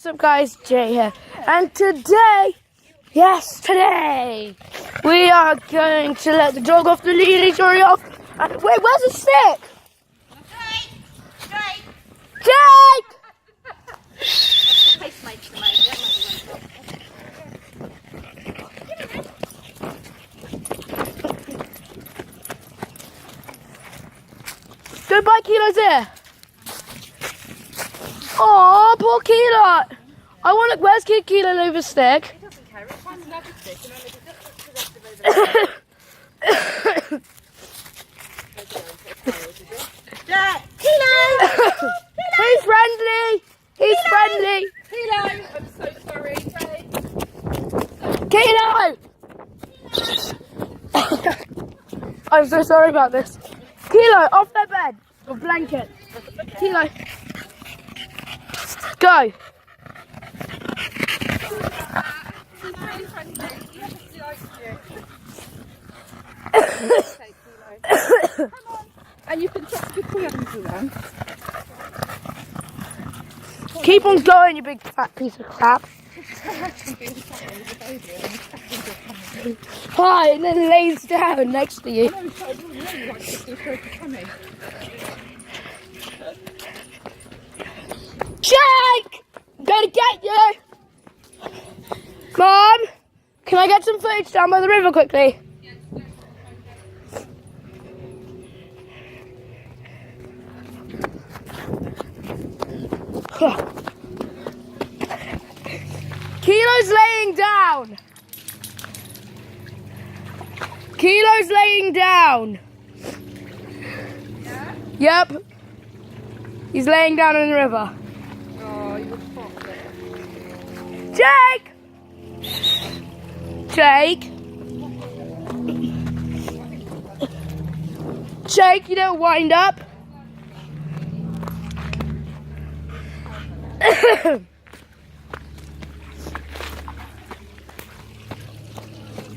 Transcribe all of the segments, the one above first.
What's up guys, Jay here, and today, we are going to let the dog off the lead. He's already off. Wait, where's the stick? Jake! Goodbye, Kilo's here. Oh, poor Kilo. Where's Kilo leave a stick? He doesn't care. It finds another stick and only does the rest of Kilo! He's friendly. He's friendly. Kilo! I'm so sorry, Kilo! I'm so sorry about this. Kilo, off their bed. Or blanket. Kilo. Go. He's really friendly. He obviously likes you. Okay, Kilo. Come on. And you can drop your toy onto them. Keep on going, you big fat piece of crap. Hi, and then lays down next to you. I know, so I wouldn't really like to do so funny. Jake! I'm gonna get you! Mom, can I get some footage down by the river quickly? Kilo's laying down. Kilo's laying down. Yeah? Yep. He's laying down in the river. Oh, you would fuck it. Jake! Jake? Jake, you don't wind up.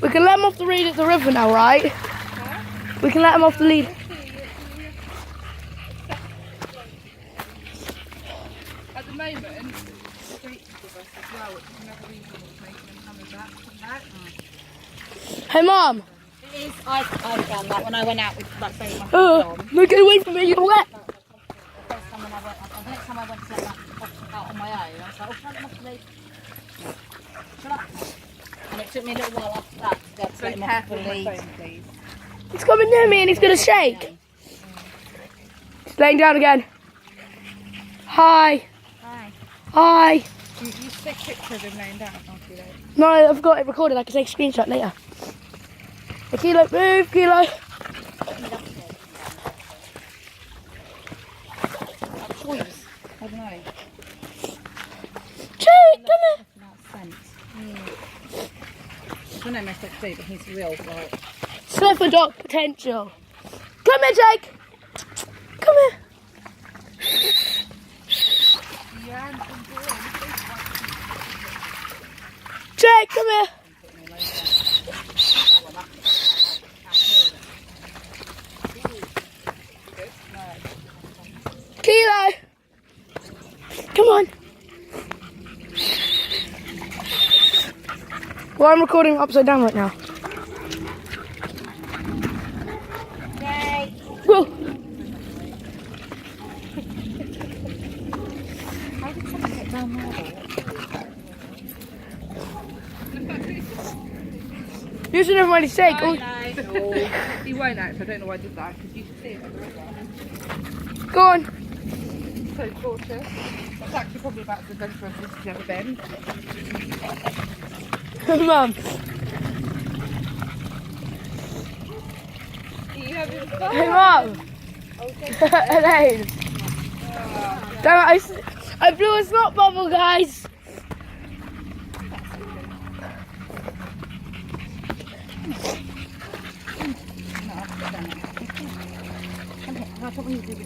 We can let him off the lead at the river now, right? We can let him off the lead. At the moment, streets with us as well, which is another reason what's making them come back. Hey, Mom. It is. I've done that when I went out with my friend. No, get away from me, you're wet. The next time I went to let that box out on my own, I was like, oh, can I come off the lead? Shut up. And it took me a little while after that to get to let him off the lead. Please. He's coming near me and he's going to shake. He's laying down again. Hi. Hi. Hi. You take pictures of him laying down, can't you? No, I've got it recorded. I can take a screenshot later. Hey, Kilo, move, Kilo. Choice. I don't know. Jake, come here. Without sense. I don't know most of do, but he's real. Like, Sniffer dog potential. Come here, Jake. Come here. Jake, come here. Kilo. Come on. Well, I'm recording upside down right now. yay! Whoa. How did someone get down there? You should have already said. No. He won't act. I don't know why I did that because you should see him at the river. Go on. So cautious. That's actually probably about as adventurous as he's ever been. Mum. Are you having fun? Hey, Mum. Elaine. Damn it, I blew a snot bubble, guys. I thought we would do it.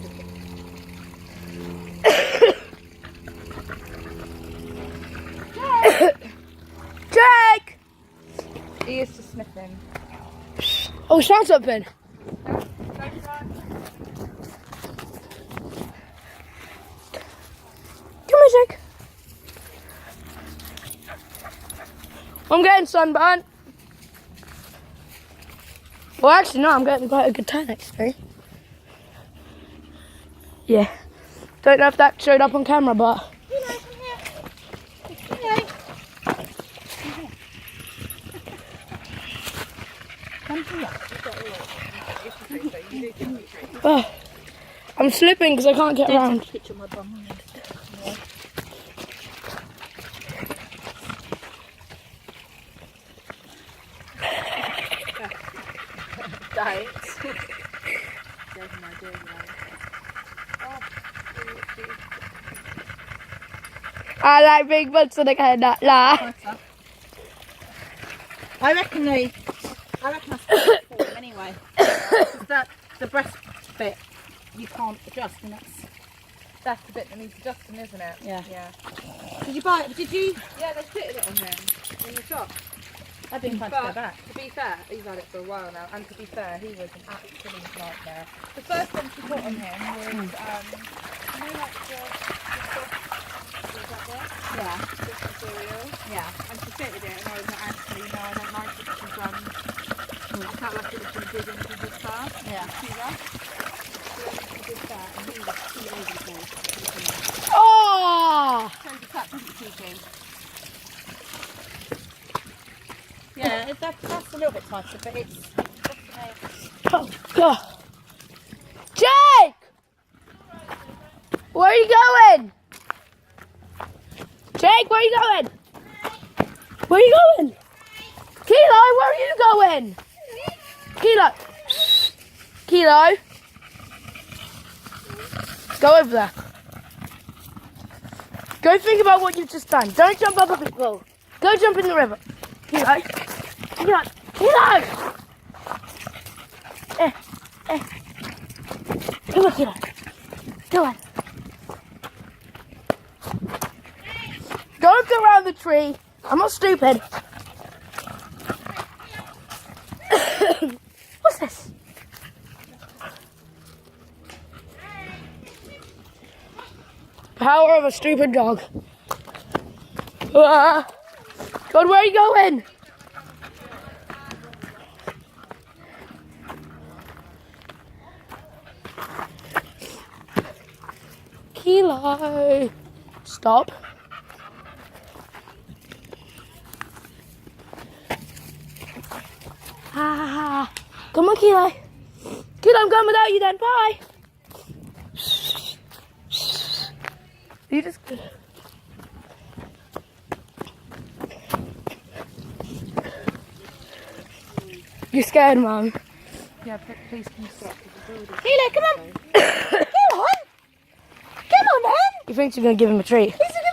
Jake! He is just sniffing. Oh, shout something. Come here, Jake. I'm getting sunburned. Well, actually, no, I'm getting quite a good tan, actually. Yeah. Don't know if that showed up on camera, but... Oh, I'm slipping because I can't get around. I like big butts and I cannot lie. I reckon I split it for him anyway. Because that the breast bit you can't adjust, and That's the bit that needs adjusting, isn't it? Yeah. Yeah. Did you buy it? Did you? Yeah, they fitted it on him in the shop. I didn't quite go But back. to be fair, he's had it for a while now, and to be fair, he was an absolute nightmare. The first one she put on him was, you know, like the soft, was that there? Yeah. Soft material. Yeah. And she fitted it, and I was like, actually, no, I don't like it because I felt like it was going to dig into his car. Yeah. Too rough. So then she did that, and he was too over the place. Oh! So the cut didn't keep him. Yeah, that's a little bit tighter, but it's Oh, God. Jake! Where are you going? Jake, where are you going? Where are you going? Kilo, where are you going? Kilo. Kilo. Go over there. Go think about what you've just done. Don't jump up a big wall. Go jump in the river. Kilo. Kilo. Kilo. Come on, Kilo. Go on. Don't go around the tree. I'm not stupid. What's this? Power of a stupid dog. Ah. God, where are you going? Kilo. Stop. Ah. Come on, Kilo. Kilo, I'm going without you then. Bye. You just... You're scared, Mum. Yeah, please can you stop? Kilo, come on. Come on. Come on, man. You think you're going to give him a treat? He's